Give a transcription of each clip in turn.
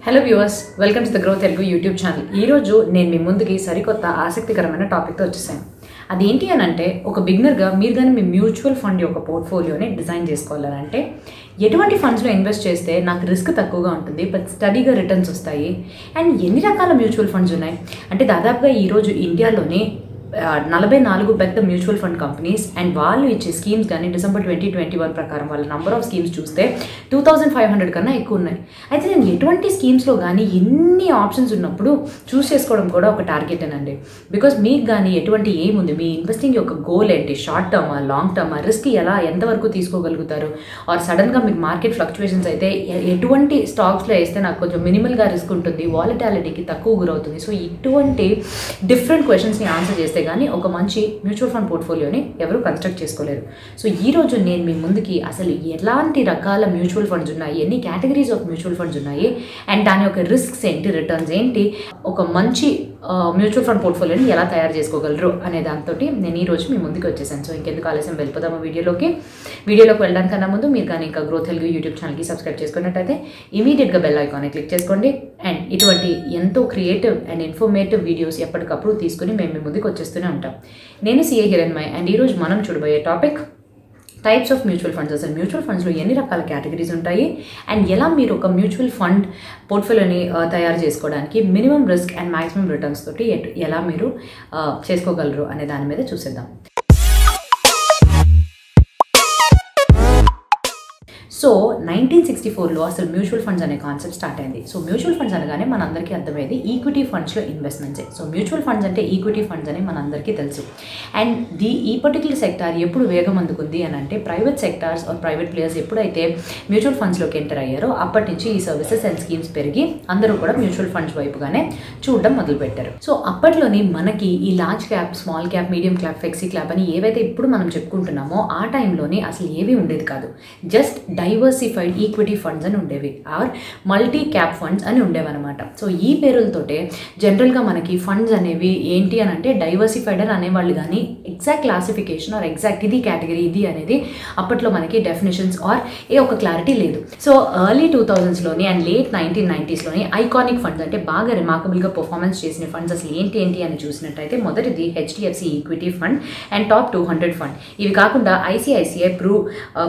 Hello viewers, welcome to the growth Telugu YouTube channel. ఈరోజు నేను మీ ముందుకి సరికొత్త ఆసక్తికరమైన టాపిక్తో వచ్చేసాను. అదేంటి అని అంటే, ఒక బిగినర్గా మీరు కానీ మీ మ్యూచువల్ ఫండ్ యొక్క పోర్ట్ఫోలియోని డిజైన్ చేసుకోవాలంటే ఎటువంటి ఫండ్స్లో ఇన్వెస్ట్ చేస్తే నాకు రిస్క్ తక్కువగా ఉంటుంది బట్ స్టడీగా రిటర్న్స్ వస్తాయి, అండ్ ఎన్ని రకాల మ్యూచువల్ ఫండ్స్ ఉన్నాయి అంటే దాదాపుగా ఈరోజు ఇండియాలోనే 44 పెద్ద మ్యూచువల్ ఫండ్ కంపెనీస్ అండ్ వాళ్ళు ఇచ్చే స్కీమ్స్ కానీ డిసెంబర్ 2021 ప్రకారం వాళ్ళ నెంబర్ ఆఫ్ స్కీమ్స్ చూస్తే 2500 కన్నా ఎక్కువ ఉన్నాయి. అయితే నేను ఎటువంటి స్కీమ్స్లో కానీ ఎన్ని ఆప్షన్స్ ఉన్నప్పుడు చూస్ చేసుకోవడం కూడా ఒక టార్గెట్ అనండి. బికాస్ మీకు కానీ ఎటువంటి ఎయిమ్ ఉంది, మీ ఇన్వెస్టింగ్ యొక్క గోల్ ఏంటి, షార్ట్ టర్మా, లాంగ్ టర్మా, రిస్క్ ఎంతవరకు తీసుకోగలుగుతారు, ఆర్ సడన్గా మీకు మార్కెట్ ఫ్లక్చువేషన్స్ అయితే ఎటువంటి స్టాక్స్లో వేస్తే నాకు కొంచెం మినిమల్గా రిస్క్ ఉంటుంది, వాలటాలిటీకి తక్కువ గురవుతుంది. సో ఇటువంటి డిఫరెంట్ క్వశ్చన్స్ని ఆన్సర్ చేస్తే కానీ ఒక మంచి మ్యూచువల్ ఫండ్ పోర్ట్ఫోలియోని ఎవరు కన్స్ట్రక్ట్ చేసుకోలేరు. సో ఈరోజు నేను మీ ముందుకి అసలు ఎలాంటి రకాల మ్యూచువల్ ఫండ్స్ ఉన్నాయి, ఎన్ని కేటగిరీస్ ఆఫ్ మ్యూచువల్ ఫండ్స్ ఉన్నాయి, అండ్ దాని యొక్క రిస్క్స్ ఏంటి, రిటర్న్స్ ఏంటి, ఒక మంచి మ్యూచువల్ ఫండ్ పోర్ట్ఫోలియోని ఎలా తయారు చేసుకోగలరు అనే దాంతో నేను ఈరోజు మీ ముందుకు వచ్చేసాను. సో ఇంకెందుకు ఆలస్యం, వెళ్ళిపోదాము వీడియోలోకి వెళ్ళడానికన్నా ముందు మీరు కానీ ఇంకా గ్రోత్ తెలుగు యూట్యూబ్ ఛానల్కి సబ్స్క్రైబ్ చేసుకున్నట్టయితే ఇమీడియట్గా బెల్ ఐకాన్ని క్లిక్ చేసుకోండి. అండ్ ఇటువంటి ఎంతో క్రియేటివ్ అండ్ ఇన్ఫర్మేటివ్ వీడియోస్ ఎప్పటికప్పుడు తీసుకుని మేము మీ ముందుకు వచ్చేస్తూనే ఉంటాం. నేను సిఏ హిరణ్మయ్, అండ్ ఈరోజు మనం చూడబోయే topic types of mutual funds. అసలు మ్యూచువల్ ఫండ్స్లో ఎన్ని రకాల కేటగిరీస్ ఉంటాయి అండ్ ఎలా మీరు ఒక మ్యూచువల్ ఫండ్ పోర్ట్ఫోలియోని తయారు చేసుకోవడానికి minimum risk and maximum returns తోటి ఎలా మీరు చేసుకోగలరు అనే దాని మీద చూసేద్దాం. సో 1964లో అసలు మ్యూచువల్ ఫండ్స్ అనే కాన్సెప్ట్ స్టార్ట్ అయింది. సో మ్యూచువల్ ఫండ్స్ అనగానే మనందరికీ అర్థమయ్యేది ఈక్విటీ ఫండ్స్లో ఇన్వెస్ట్మెంట్సే. సో మ్యూచువల్ ఫండ్స్ అంటే ఈక్విటీ ఫండ్స్ అని మనందరికీ తెలుసు. అండ్ ఈ పర్టికులర్ సెక్టార్ ఎప్పుడు వేగం అందుకుంది అని అంటే private sectors or private players ఎప్పుడైతే మ్యూచువల్ ఫండ్స్లోకి ఎంటర్ అయ్యారో అప్పటి నుంచి ఈ సర్వీసెస్ అండ్ స్కీమ్స్ పెరిగి అందరూ కూడా మ్యూచువల్ ఫండ్స్ వైపుగానే చూడడం మొదలుపెట్టారు. సో అప్పట్లోని మనకి ఈ large cap, small cap, medium cap, flexi cap అని ఏవైతే ఇప్పుడు మనం చెప్పుకుంటున్నామో ఆ టైంలోని అసలు ఏవి ఉండేది కాదు. జస్ట్ డైవర్సిఫైడ్ ఈక్విటీ ఫండ్స్ అని ఉండేవి, ఆర్ మల్టీ క్యాప్ ఫండ్స్ అని ఉండేవన్నమాట. సో ఈ పేరులతోటే జనరల్గా మనకి ఫండ్స్ అనేవి ఏంటి అని అంటే డైవర్సిఫైడ్ అని అనేవాళ్ళు, కానీ ఎగ్జాక్ట్ క్లాసిఫికేషన్ ఆర్ ఎగ్జాక్ట్ ఇది కేటగిరీ ఇది అనేది అప్పట్లో మనకి డెఫినేషన్స్ ఆర్ ఒక క్లారిటీ లేదు. సో ఎర్లీ 2000స్లోని అండ్ లేట్ 1990స్లోని ఐకానిక్ ఫండ్స్ అంటే బాగా రిమార్కబుల్గా పర్ఫార్మెన్స్ చేసిన ఫండ్స్ అసలు ఏంటి అని చూసినట్టయితే మొదటిది HDFC equity fund and top 200 fund. ఇవి కాకుండా ICICI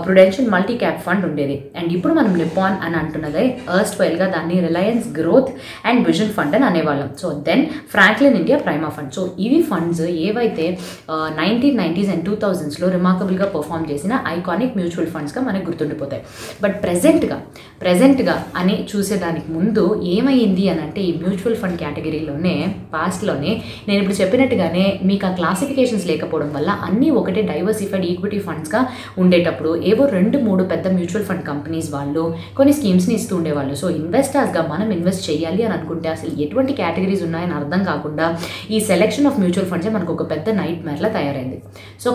Prudential multi cap fund ఉండేది. అండ్ ఇప్పుడు మనం నిప్పాన్ అని అంటున్నదే ఎర్స్ట్వైల్గా దాన్ని Reliance growth and vision fund అని అనేవాళ్ళం. So then Franklin India Prima fund. So ఇవి ఫండ్స్ ఏవైతే 1990s అండ్ 2000స్లో రిమార్కబుల్గా పర్ఫామ్ చేసిన ఐకానిక్ మ్యూచువల్ ఫండ్స్గా మనకు గుర్తుండిపోతాయి. బట్ ప్రెజెంట్గా అని చూసేదానికి ముందు ఏమైంది అని అంటే ఈ మ్యూచువల్ ఫండ్ కేటగిరీలోనే పాస్ట్లోనే నేను ఇప్పుడు చెప్పినట్టుగానే మీకు ఆ క్లాసిఫికేషన్స్ లేకపోవడం వల్ల అన్నీ ఒకటే డైవర్సిఫైడ్ ఈక్విటీ ఫండ్స్గా ఉండేటప్పుడు ఏవో 2-3 పెద్ద మ్యూచువల్ ఫండ్ కంపెనీస్ వాళ్ళు కొన్ని స్కీమ్స్ని ఇస్తూ ఉండేవాళ్ళు. సో ఇన్వెస్టర్స్గా మనం ఇన్వెస్ట్ చేయాలి అని అనుకుంటే అసలు ఎటువంటి కేటగిరీస్ ఉన్నాయని అర్థం కాకుండా ఈ సెలెక్షన్ ఆఫ్ మ్యూచువల్ ఫండ్సే మనకు ఒక పెద్ద నైట్ మేర్లా తయారైంది. సో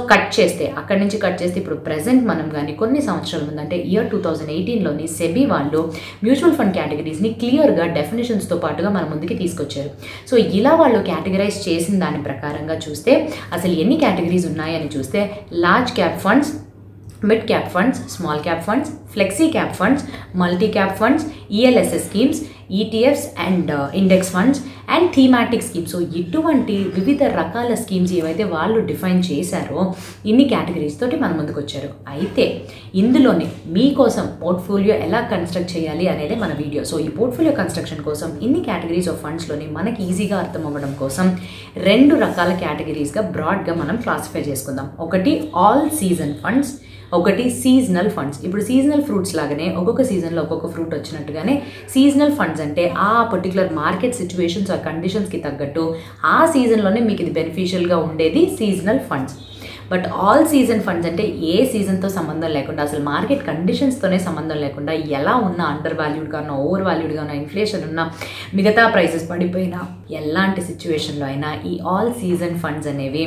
అక్కడి నుంచి కట్ చేస్తే ఇప్పుడు ప్రెజెంట్ మనం కానీ కొన్ని సంవత్సరాల ముందు అంటే ఇయర్ 2018లోని సెబీ వాళ్ళు మ్యూచువల్ ఫండ్ కేటగిరీస్ని క్లియర్గా డెఫినేషన్స్తో పాటుగా మన ముందుకి తీసుకొచ్చారు. సో ఇలా వాళ్ళు కేటగిరైజ్ చేసిన దాని ప్రకారంగా చూస్తే అసలు ఎన్ని కేటగిరీస్ ఉన్నాయని చూస్తే large cap funds, mid cap funds, small cap funds, flexi cap funds, multi cap funds, ELSS schemes, ETFs and index funds and thematic schemes. So ఇటువంటి వివిధ రకాల స్కీమ్స్ ఏవైతే వాళ్ళు డిఫైన్ చేశారో ఇన్ని కేటగిరీస్ తోటి మన ముందుకు వచ్చారు. అయితే ఇందులోనే మీకోసం పోర్ట్ఫోలియో ఎలా కన్స్ట్రక్ట్ చేయాలి అనేది మన వీడియో. సో ఈ పోర్ట్ఫోలియో కన్స్ట్రక్షన్ కోసం ఇన్ని కేటగిరీస్ ఆఫ్ ఫండ్స్లోని మనకి ఈజీగా అర్థం అవ్వడం కోసం 2 రకాల కేటగిరీస్గా బ్రాడ్గా మనం క్లాసిఫై చేసుకుందాం. ఒకటి ఆల్ సీజన్ ఫండ్స్, ఒకటి సీజనల్ ఫండ్స్. ఇప్పుడు సీజనల్ ఫ్రూట్స్ లాగానే ఒక్కొక్క సీజన్లో ఒక్కొక్క ఫ్రూట్ వచ్చినట్టుగానే సీజనల్ ఫండ్స్ అంటే ఆ పర్టికులర్ మార్కెట్ సిచ్యువేషన్స్ ఆ కండిషన్స్కి తగ్గట్టు ఆ సీజన్లోనే మీకు ఇది బెనిఫిషియల్గా ఉండేది seasonal funds. But all season funds అంటే ఏ సీజన్తో సంబంధం లేకుండా అసలు మార్కెట్ కండిషన్స్తోనే సంబంధం లేకుండా ఎలా ఉన్నా, అండర్ వాల్యూడ్గా ఉన్నా, ఓవర్ వాల్యూడ్గా ఉన్నా, ఇన్ఫ్లేషన్ ఉన్నా, మిగతా ప్రైసెస్ పడిపోయినా, ఎలాంటి సిచ్యువేషన్లో అయినా ఈ ఆల్ సీజన్ ఫండ్స్ అనేవి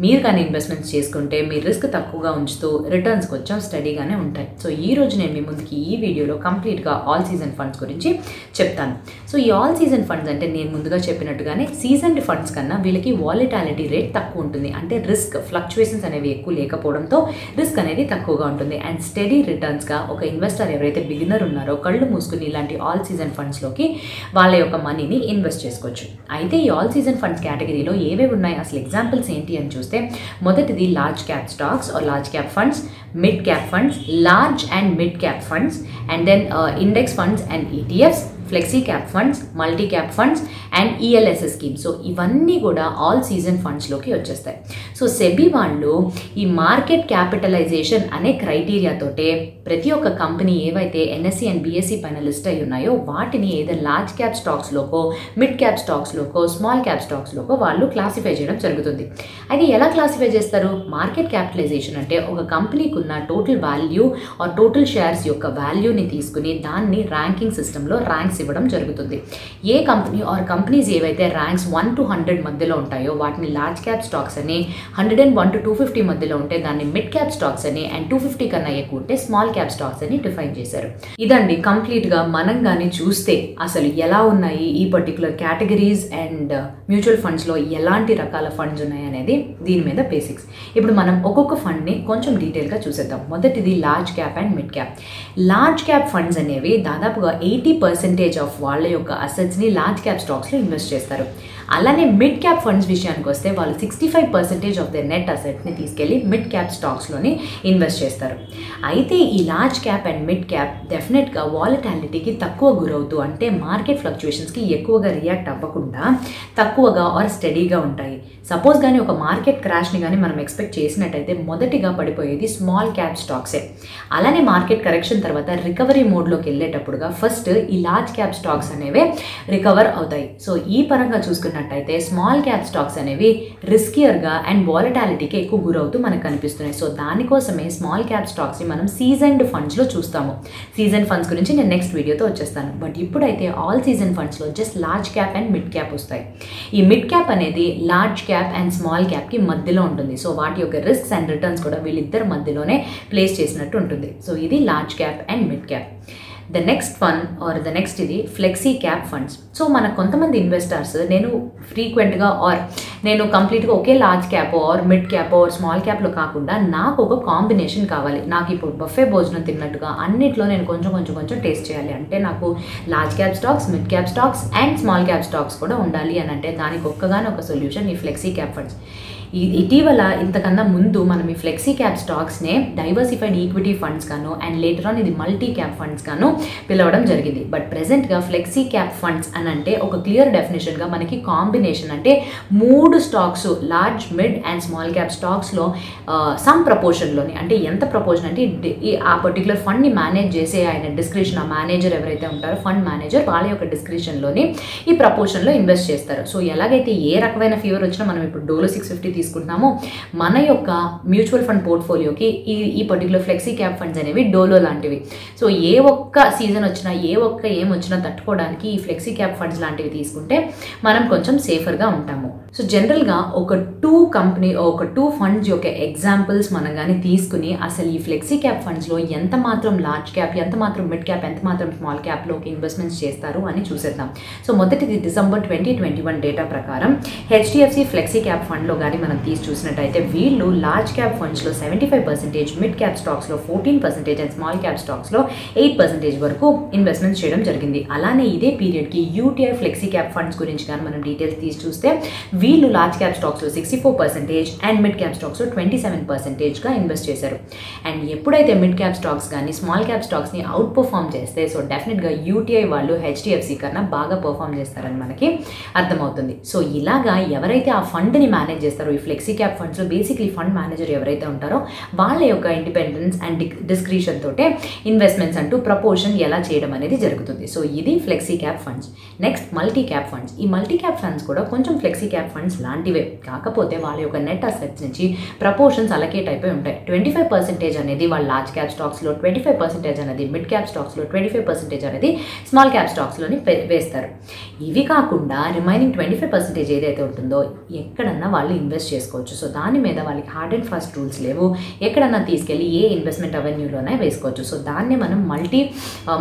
మీరు కానీ ఇన్వెస్ట్మెంట్స్ చేసుకుంటే మీ రిస్క్ తక్కువగా ఉంచుతూ రిటర్న్స్ కొంచెం స్టడీగానే ఉంటాయి. సో ఈరోజు నేను మీ ముందుకి ఈ వీడియోలో కంప్లీట్గా ఆల్ సీజన్ ఫండ్స్ గురించి చెప్తాను. సో ఈ ఆల్ సీజన్ ఫండ్స్ అంటే నేను ముందుగా చెప్పినట్టుగానే సీజన్డ్ ఫండ్స్ కన్నా వీళ్ళకి వాలిటాలిటీ రేట్ తక్కువ ఉంటుంది. అంటే రిస్క్ ఫ్లక్చువేషన్స్ వేరియేషన్స్ అనేవి ఎక్కువ లేకపోవడంతో రిస్క్ అనేది తక్కువగా ఉంటుంది. అండ్ స్టడీ రిటర్న్స్గా ఒక ఇన్వెస్టర్ ఎవరైతే బిగినర్ ఉన్నారో కళ్ళు మూసుకుని ఇలాంటి ఆల్ సీజన్ ఫండ్స్లోకి వాళ్ళ యొక్క మనీని ఇన్వెస్ట్ చేసుకోవచ్చు. అయితే ఈ ఆల్ సీజన్ ఫండ్స్ కేటగిరీలో ఏవేవి ఉన్నాయి, అసలు ఎగ్జాంపుల్స్ ఏంటి అని చూస్తే మొదటిది large cap stocks or large cap funds, mid cap funds, large and mid cap funds, and then index funds and ETFs, flexi cap funds, multi cap funds and ELSS scheme. So ఇవన్నీ కూడా all season ఫండ్స్లోకి వచ్చేస్తాయి. So SEBI వాళ్ళు ఈ market capitalisation అనే క్రైటీరియాతోటే ప్రతి ఒక్క company ఏవైతే NSE and BSE పైన లిస్ట్ అయి ఉన్నాయో వాటిని ఏదో లార్జ్ క్యాప్ స్టాక్స్లోకో, మిడ్ క్యాప్ స్టాక్స్లోకో, స్మాల్ క్యాప్ స్టాక్స్లోకో వాళ్ళు క్లాసిఫై చేయడం జరుగుతుంది. అయితే ఎలా క్లాసిఫై చేస్తారు? మార్కెట్ క్యాపిటలైజేషన్ అంటే ఒక కంపెనీకి ఉన్న total value or total shares యొక్క వాల్యూని తీసుకుని దాన్ని ర్యాంకింగ్ సిస్టంలో ర్యాంక్స్ ఇవ్వడం జరుగుతుంది. ఏ కంపెనీ ఆర్ కంపెనీస్ ఏవైతే ర్యాంక్స్ 1 to 100 మధ్యలో ఉంటాయో వాటిని లార్జ్ క్యాప్ స్టాక్స్ అని, 101 to 250 మధ్యలో ఉంటే దాన్ని మిడ్ క్యాప్ స్టాక్స్ అని, అండ్ 250 కన్నా ఎక్కువ ఉంటే స్మాల్ క్యాప్ స్టాక్స్ అని డిఫైన్ చేశారు. ఇదండి కంప్లీట్గా మనం కానీ చూస్తే అసలు ఎలా ఉన్నాయి ఈ పర్టికులర్ కేటగిరీస్ అండ్ మ్యూచువల్ ఫండ్స్లో ఎలాంటి రకాల ఫండ్స్ ఉన్నాయి అనేది దీని మీద బేసిక్స్. ఇప్పుడు మనం ఒక్కొక్క ఫండ్ని కొంచెం డీటెయిల్గా చూసేద్దాం. మొదటిది large cap and mid cap. Large cap funds అనేవి దాదాపుగా 80% ఆఫ్ వాళ్ళ యొక్క అసెట్స్ని లార్జ్ క్యాప్ స్టాక్స్లో ఇన్వెస్ట్ చేస్తారు. అలానే మిడ్ క్యాప్ ఫండ్స్ విషయానికి వస్తే వాళ్ళు 65% ఆఫ్ ద నెట్ అసెట్ని తీసుకెళ్ళి మిడ్ క్యాప్ స్టాక్స్లోని ఇన్వెస్ట్ చేస్తారు. అయితే ఈ large cap and mid cap డెఫినెట్గా వాలటాలిటీకి తక్కువ గురవుతూ, అంటే మార్కెట్ ఫ్లక్చుయేషన్స్కి ఎక్కువగా రియాక్ట్ అవ్వకుండా తక్కువగా ఆర్ స్టడీగా ఉంటాయి. సపోజ్ కానీ ఒక మార్కెట్ క్రాష్ని కానీ మనం ఎక్స్పెక్ట్ చేసినట్టయితే మొదటిగా పడిపోయేది స్మాల్ క్యాప్ స్టాక్సే. అలానే మార్కెట్ కరెక్షన్ తర్వాత రికవరీ మోడ్లోకి వెళ్ళేటప్పుడుగా ఫస్ట్ ఈ లార్జ్ క్యాప్ స్టాక్స్ అనేవి రికవర్ అవుతాయి. సో ఈ పరంగా చూసుకున్నట్టయితే స్మాల్ క్యాప్ స్టాక్స్ అనేవి రిస్కియర్గా అండ్ వాలటాలిటీకి ఎక్కువ గురవుతూ మనకు కనిపిస్తున్నాయి. సో దానికోసమే స్మాల్ క్యాప్ స్టాక్స్ని మనం సీజన్డ్ ఫండ్స్లో చూస్తాము. సీజన్ ఫండ్స్ గురించి నేను నెక్స్ట్ వీడియోతో వచ్చేస్తాను. బట్ ఇప్పుడైతే ఆల్ సీజన్ ఫండ్స్లో just large cap and mid cap వస్తాయి. ఈ మిడ్ క్యాప్ అనేది లార్జ్ క్యాప్ అండ్ స్మాల్ క్యాప్కి మధ్యలో ఉంటుంది. సో వాటి యొక్క రిస్క్స్ అండ్ రిటర్న్స్ కూడా వీళ్ళిద్దరి మధ్యలోనే ప్లేస్ చేసినట్టు ఉంటుంది. సో ఇది large cap and mid cap. The next fund or the next ఇది ఫ్లెక్సీ క్యాప్ ఫండ్స్. సో మన కొంతమంది ఇన్వెస్టర్స్ నేను ఫ్రీక్వెంట్గా ఆర్ నేను కంప్లీట్గా ఒకే large cap or mid cap or small క్యాప్లో కాకుండా నాకు ఒక కాంబినేషన్ కావాలి, నాకు ఇప్పుడు బఫే భోజనం తిన్నట్టుగా అన్నిట్లో నేను కొంచెం టేస్ట్ చేయాలి అంటే నాకు large cap stocks, mid cap stocks and small cap stocks కూడా ఉండాలి అని అంటే దానికి ఒక్కగానే ఒక సొల్యూషన్ ఈ ఫ్లెక్సీ క్యాప్ ఫండ్స్. ఇటీవల ఇంతకన్నా ముందు మనం ఈ ఫ్లెక్సీ క్యాప్ స్టాక్స్నే డైవర్సిఫైడ్ ఈక్విటీ ఫండ్స్ గాను అండ్ లేటర్ ఆన్ ఇది మల్టీ క్యాప్ ఫండ్స్ గాను పిలవడం జరిగింది. బట్ ప్రెసెంట్గా ఫ్లెక్సీ క్యాప్ ఫండ్స్ అని అంటే ఒక క్లియర్ డెఫినేషన్గా మనకి కాంబినేషన్ అంటే 3 stocks large, mid and small cap స్టాక్స్లో సమ్ ప్రపోర్షన్లోని, అంటే ఎంత ప్రపోర్షన్ అంటే ఆ పర్టికులర్ ఫండ్ని మేనేజ్ చేసే ఆయన డిస్క్రిప్షన్, ఆ మేనేజర్ ఎవరైతే ఉంటారో ఫండ్ మేనేజర్ వాళ్ళ యొక్క డిస్క్రిప్షన్లోని ఈ ప్రపోర్షన్లో ఇన్వెస్ట్ చేస్తారు. సో ఎలాగైతే ఏ రకమైన ఫీవర్ వచ్చినా మనం ఇప్పుడు డోలో 650 తీసుకుంటున్నామో మన యొక్క మ్యూచువల్ ఫండ్ పోర్ట్ఫోలియోకి ఈ పర్టికులర్ ఫ్లెక్సీ క్యాప్ ఫండ్స్ అనేవి డోలో లాంటివి. సో ఏ ఒక్క సీజన్ వచ్చినా ఏ ఒక్క ఏం వచ్చినా తట్టుకోవడానికి ఈ ఫ్లెక్సీ క్యాప్ ఫండ్స్ లాంటివి తీసుకుంటే మనం కొంచెం సేఫర్గా ఉంటాము. సో జనరల్గా ఒక 2 ఫండ్స్ యొక్క ఎగ్జాంపుల్స్ మనం కానీ తీసుకుని అసలు ఈ ఫ్లెక్సీ క్యాప్ ఫండ్స్లో ఎంత మాత్రం లార్జ్ క్యాప్, ఎంత మాత్రం మిడ్ క్యాప్, ఎంత మాత్రం స్మాల్ క్యాప్లోకి ఇన్వెస్ట్మెంట్స్ చేస్తారు అని చూసేద్దాం. సో మొదటిది December 2021 డేటా ప్రకారం హెచ్డిఎఫ్సి ఫ్లెక్సీ క్యాప్ ఫండ్లో కానీ మనం తీసి చూసినట్టయితే వీళ్ళు లార్జ్ క్యాప్ ఫండ్స్లో 75%, మిడ్ క్యాప్ స్టాక్స్లో 14% అండ్ స్మాల్ క్యాప్ స్టాక్స్లో 8% వరకు ఇన్వెస్ట్మెంట్స్ చేయడం జరిగింది. అలానే ఇదే పీరియడ్కి యూటీఐ ఫ్లెక్సీ క్యాప్ ఫండ్స్ గురించి కానీ మనం డీటెయిల్స్ తీసి చూస్తే వీళ్ళు లార్జ్ క్యాప్ స్టాక్స్లో 64% అండ్ మిడ్ క్యాప్ స్టాక్స్లో 27%గా ఇన్వెస్ట్ చేశారు. అండ్ ఎప్పుడైతే మిడ్ క్యాప్ స్టాక్స్ కానీ స్మాల్ క్యాప్ స్టాక్స్ని అవుట్ పర్ఫామ్ చేస్తే సో డెఫినెట్గా యూటీఐ వాళ్ళు హెచ్డిఎఫ్సి కన్నా బాగా పర్ఫామ్ చేస్తారని మనకి అర్థమవుతుంది. సో ఇలాగా ఎవరైతే ఆ ఫండ్ని మేనేజ్ చేస్తారో ఈ ఫ్లెక్సీ క్యాప్ ఫండ్స్లో బేసిక్లీ ఫండ్ మేనేజర్ ఎవరైతే ఉంటారో వాళ్ళ యొక్క ఇండిపెండెన్స్ అండ్ డిస్క్రిషన్ తోటే ఇన్వెస్ట్మెంట్స్ అంటూ ప్రపోర్షన్ ఎలా చేయడం అనేది జరుగుతుంది. సో ఇది flexi cap funds. Next multi cap funds. ఈ మల్టీ క్యాప్ ఫండ్స్ కూడా కొంచెం ఫ్లెక్సీ క్యాప్ ఫండ్స్ లాంటివే, కాకపోతే వాళ్ళ యొక్క నెట్ అసెట్స్ నుంచి ప్రపోర్షన్స్ అలకేట్ అయిపోయి ఉంటాయి. 25% అనేది వాళ్ళ లార్జ్ క్యాప్ స్టాక్స్లో, 25% అనేది మిడ్ క్యాప్ స్టాక్స్లో, 25% అనేది స్మాల్ క్యాప్ స్టాక్స్లోని వేస్తారు. ఇవి కాకుండా రిమైనింగ్ 25% ఏదైతే ఉంటుందో ఎక్కడన్నా వాళ్ళు ఇన్వెస్ట్ ఇన్వెస్ట్ చేసుకోవచ్చు. సో దాని మీద వాళ్ళకి హార్డ్ అండ్ ఫాస్ట్ రూల్స్ లేవు, ఎక్కడన్నా తీసుకెళ్ళి ఏ ఇన్వెస్ట్మెంట్ అవెన్యూలోనే వేసుకోవచ్చు. సో దాన్ని మనం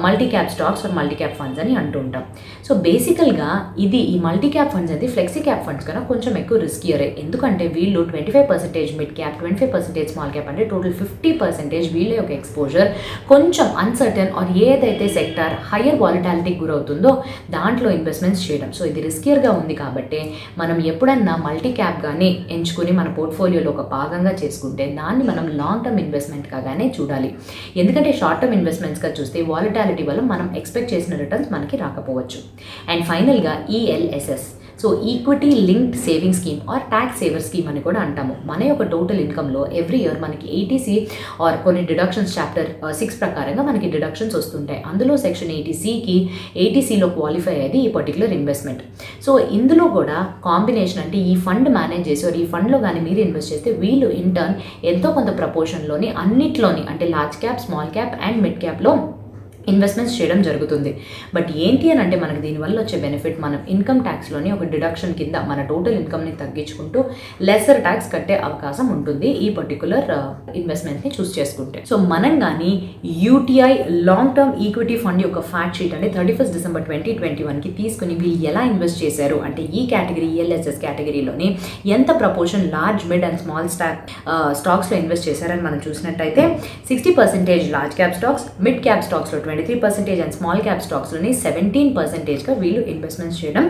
multi cap stocks or multi cap funds అని అంటూ ఉంటాం. సో బేసికల్గా ఈ మల్టీ క్యాప్ ఫండ్స్ అనేది ఫ్లెక్సీ క్యాప్ ఫండ్స్ కన్నా కొంచెం ఎక్కువ రిస్కియరే. ఎందుకంటే వీళ్ళు 25% మిడ్ క్యాప్, 25% స్మాల్ క్యాప్, అంటే టోటల్ 50% వీళ్ళ యొక్క ఎక్స్పోజర్ కొంచెం అన్సర్టన్ ఆర్ ఏదైతే సెక్టార్ హయ్యర్ వాలటాలిటీకి గురవుతుందో దాంట్లో ఇన్వెస్ట్మెంట్స్ చేయడం. సో ఇది రిస్కియర్గా ఉంది కాబట్టి మనం ఎప్పుడన్నా మల్టీ క్యాప్ కానీ ఎంచుకుని మన పోర్ట్ఫోలియోలో ఒక భాగంగా చేసుకుంటే దాన్ని మనం లాంగ్ టర్మ్ ఇన్వెస్ట్మెంట్ కాగానే చూడాలి. ఎందుకంటే షార్ట్ టర్మ్ ఇన్వెస్ట్మెంట్స్గా చూస్తే వాలటాలిటీ వల్ల మనం ఎక్స్పెక్ట్ చేసిన రిటర్న్స్ మనకి రాకపోవచ్చు. అండ్ ఫైనల్గా ELSS, so equity linked saving scheme R tax saver scheme అని కూడా అంటాము. మన యొక్క టోటల్ ఇన్కమ్లో ఎవ్రీ ఇయర్ మనకి 80C ఆర్ కొన్ని డిడక్షన్స్ చాప్టర్ 6 ప్రకారంగా మనకి డిడక్షన్స్ వస్తుంటాయి. అందులో సెక్షన్ 80Cలో క్వాలిఫై అయ్యేది ఈ పర్టికులర్ ఇన్వెస్ట్మెంట్. సో ఇందులో కూడా కాంబినేషన్ అంటే ఈ ఫండ్ మేనేజ్ చేసి ఈ ఫండ్లో కానీ మీరు ఇన్వెస్ట్ చేస్తే వీళ్ళు ఇన్ టర్న్ ఎంతో కొంత ప్రపోర్షన్లోని అన్నిట్లోని అంటే large cap, small cap and mid క్యాప్లో ఇన్వెస్ట్మెంట్స్ చేయడం జరుగుతుంది. బట్ ఏంటి అని అంటే మనకి దీనివల్ల వచ్చే బెనిఫిట్, మనం ఇన్కమ్ ట్యాక్స్లోని ఒక డిడక్షన్ కింద మన టోటల్ ఇన్కమ్ని తగ్గించుకుంటూ లెసర్ ట్యాక్స్ కట్టే అవకాశం ఉంటుంది ఈ పర్టికులర్ ఇన్వెస్ట్మెంట్ని చూస్ చేసుకుంటే. సో మనం కానీ UTI long term equity fund యొక్క ఫ్యాక్ట్ షీట్ అంటే 31 డిసెంబర్ 2021కి తీసుకుని వీళ్ళు ఎలా ఇన్వెస్ట్ చేశారు అంటే ఈ కేటగిరీ ELSS కేటగిరీలోని ఎంత proportion large, mid and small స్టాక్స్లో ఇన్వెస్ట్ చేశారని మనం చూసినట్టయితే 60% large cap stocks, mid cap స్టాక్స్లో 23% అండ్ స్మాల్ క్యాప్ స్టాక్స్లోని 17%గా వీళ్ళు ఇన్వెస్ట్మెంట్స్ చేయడం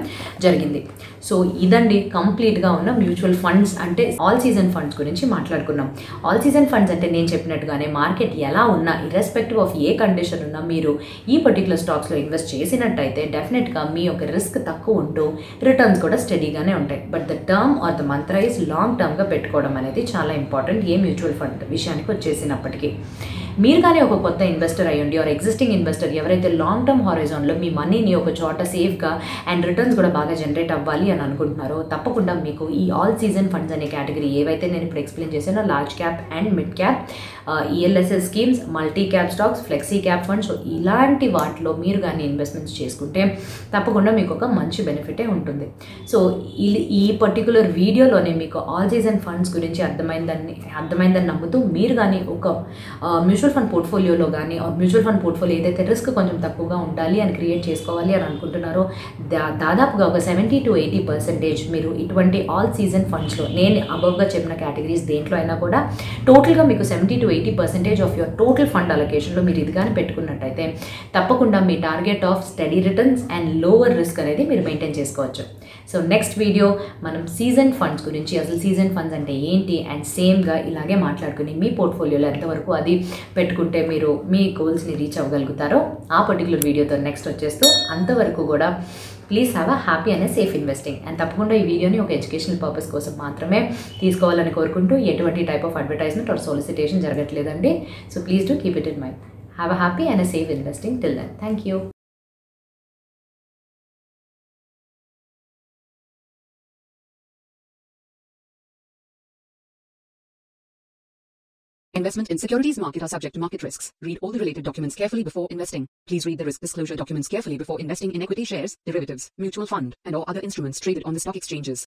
జరిగింది. సో ఇదండి కంప్లీట్గా ఉన్న మ్యూచువల్ ఫండ్స్ అంటే ఆల్ సీజన్ ఫండ్స్ గురించి మాట్లాడుకున్నాం. ఆల్ సీజన్ ఫండ్స్ అంటే నేను చెప్పినట్టుగానే మార్కెట్ ఎలా ఉన్నా ఇర్రెస్పెక్టివ్ ఆఫ్ ఏ కండిషన్ ఉన్నా మీరు ఈ పర్టికులర్ స్టాక్స్లో ఇన్వెస్ట్ చేసినట్టయితే డెఫినెట్గా మీ యొక్క రిస్క్ తక్కువ ఉంటూ రిటర్న్స్ కూడా స్టడీగానే ఉంటాయి. But the term are the Mantra is long టర్మ్గా పెట్టుకోవడం అనేది చాలా ఇంపార్టెంట్ ఏ మ్యూచువల్ ఫండ్ విషయానికి వచ్చేసినప్పటికీ. మీరు కానీ ఒక కొత్త ఇన్వెస్టర్ అయ్యండి ఆర్ ఎగ్జిస్టింగ్ ఇన్వెస్టర్ ఎవరైతే లాంగ్ టర్మ్ హారిజాన్లో మీ మనీని ఒక చోట సేఫ్గా అండ్ రిటర్న్స్ కూడా బాగా జనరేట్ అవ్వాలి అని అనుకుంటున్నారో తప్పకుండా మీకు ఈ ఆల్ సీజన్ ఫండ్స్ అనే కేటగిరీ ఏవైతే నేను ఇప్పుడు ఎక్స్ప్లెయిన్ చేశానో large cap and mid cap, ELSS schemes, multi cap stocks, flexi cap funds, ఇలాంటి వాటిలో మీరు కానీ ఇన్వెస్ట్మెంట్స్ చేసుకుంటే తప్పకుండా మీకు ఒక మంచి బెనిఫిటే ఉంటుంది. సో ఈ పర్టికులర్ వీడియోలోనే మీకు ఆల్ సీజన్ ఫండ్స్ గురించి అర్థమైందని నమ్ముతూ మీరు కానీ ఒక మ్యూచువల్ ఫండ్ పోర్ట్ఫోలియోలో కానీ మ్యూచువల్ ఫండ్ పోర్ట్ఫోలియో ఏదైతే రిస్క్ కొంచెం తక్కువగా ఉండాలి అని క్రియేట్ చేసుకోవాలి అని అనుకుంటున్నారో దాదాపుగా ఒక 70 to 80% మీరు ఇటువంటి ఆల్ సీజన్ ఫండ్స్లో నేను అబవ్గా చెప్పిన కేటగిరీస్ దేంట్లో అయినా కూడా టోటల్గా మీకు 70 to 80% of your total fund అలొకేషన్లో మీరు ఇది కానీ పెట్టుకున్నట్టయితే తప్పకుండా మీ target of steady returns and lower risk అనేది మీరు మెయింటైన్ చేసుకోవచ్చు. సో నెక్స్ట్ వీడియో మనం సీజన్ ఫండ్స్ గురించి, అసలు సీజన్ ఫండ్స్ అంటే ఏంటి అండ్ సేమ్గా ఇలాగే మాట్లాడుకుని మీ పోర్ట్ఫోలియోలో ఎంతవరకు అది పెట్టుకుంటే మీరు మీ గోల్స్ని రీచ్ అవ్వగలుగుతారో ఆ పర్టికులర్ వీడియోతో నెక్స్ట్ వచ్చేస్తూ అంతవరకు కూడా please have a happy and safe investing. And తప్పకుండా ఈ వీడియోని ఒక ఎడ్యుకేషనల్ పర్పస్ కోసం మాత్రమే తీసుకోవాలని కోరుకుంటూ ఎటువంటి type of advertisement or solicitation జరగట్లేదండి. So please do keep it in mind. Have a happy and safe investing till then. Thank you. Investment in securities market are subject to market risks. Read all the related documents carefully before investing. Please read the risk disclosure documents carefully before investing in equity shares, derivatives, mutual fund, and or other instruments traded on the stock exchanges.